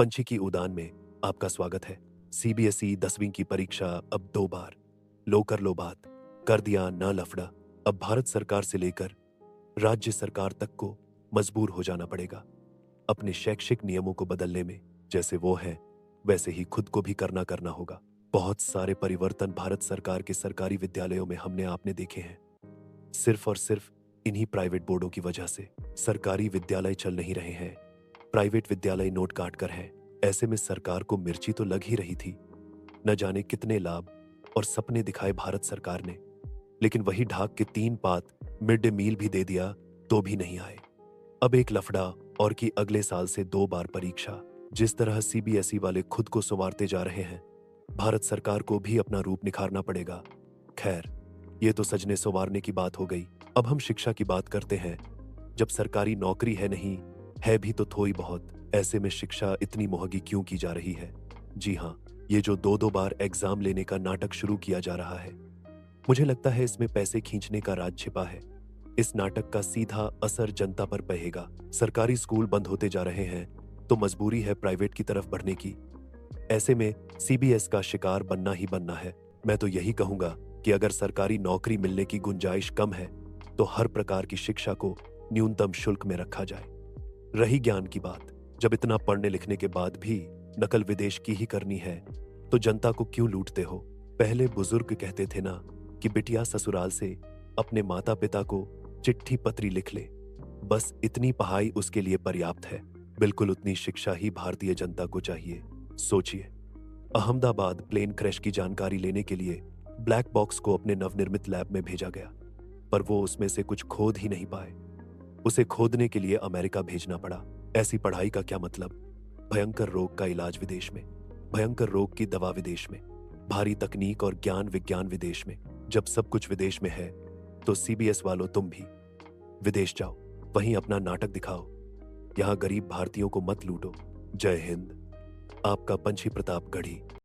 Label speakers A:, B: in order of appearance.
A: पंछी की उड़ान में आपका स्वागत है। सीबीएसई 10वीं की परीक्षा अब 2 बार। लो कर लो बात, कर दिया ना लफड़ा। अब भारत सरकार से लेकर राज्य सरकार तक को मजबूर हो जाना पड़ेगा अपने शैक्षिक नियमों को बदलने में। जैसे वो है वैसे ही खुद को भी करना होगा। बहुत सारे परिवर्तन भारत सरकार के सरकारी विद्यालयों में हमने आपने देखे हैं। सिर्फ और सिर्फ इन्हीं प्राइवेट बोर्डों की वजह से सरकारी विद्यालय चल नहीं रहे हैं। प्राइवेट विद्यालय नोट काट कर हैं। ऐसे में सरकार को मिर्ची तो लग ही रही थी। न जाने कितने लाभ और सपने दिखाए भारत सरकार ने, लेकिन वही ढाक के 3 पात मिड डे मील भी दे दिया तो भी नहीं आए। अब एक लफड़ा और कि अगले साल से 2 बार परीक्षा। जिस तरह सीबीएसई वाले खुद को संवारते जा रहे हैं, भारत सरकार को भी अपना रूप निखारना पड़ेगा। खैर, ये तो सजने संवारने की बात हो गई। अब हम शिक्षा की बात करते हैं। जब सरकारी नौकरी है नहीं, है भी तो थोड़ी बहुत। ऐसे में शिक्षा इतनी महंगी क्यों की जा रही है? जी हाँ, ये जो 2-2 बार एग्जाम लेने का नाटक शुरू किया जा रहा है, मुझे लगता है इसमें पैसे खींचने का राज छिपा है। इस नाटक का सीधा असर जनता पर पड़ेगा। सरकारी स्कूल बंद होते जा रहे हैं तो मजबूरी है प्राइवेट की तरफ बढ़ने की। ऐसे में सीबीएस का शिकार बनना ही बनना है। मैं तो यही कहूंगा कि अगर सरकारी नौकरी मिलने की गुंजाइश कम है तो हर प्रकार की शिक्षा को न्यूनतम शुल्क में रखा जाए। रही ज्ञान की बात, जब इतना पढ़ने लिखने के बाद भी नकल विदेश की ही करनी है तो जनता को क्यों लूटते हो? पहले बुजुर्ग कहते थे ना कि बिटिया ससुराल से अपने माता पिता को चिट्ठी पत्री लिख ले, बस इतनी पढ़ाई उसके लिए पर्याप्त है। बिल्कुल उतनी शिक्षा ही भारतीय जनता को चाहिए। सोचिए, अहमदाबाद प्लेन क्रैश की जानकारी लेने के लिए ब्लैक बॉक्स को अपने नवनिर्मित लैब में भेजा गया, पर वो उसमें से कुछ खोद ही नहीं पाए। उसे खोदने के लिए अमेरिका भेजना पड़ा। ऐसी पढ़ाई का क्या मतलब? भयंकर रोग का इलाज विदेश में, भयंकर रोग की दवा विदेश में, भारी तकनीक और ज्ञान विज्ञान विदेश में। जब सब कुछ विदेश में है तो सीबीएस वालों तुम भी विदेश जाओ, वहीं अपना नाटक दिखाओ। यहां गरीब भारतीयों को मत लूटो। जय हिंद, आपका पंछी प्रताप गढ़ी।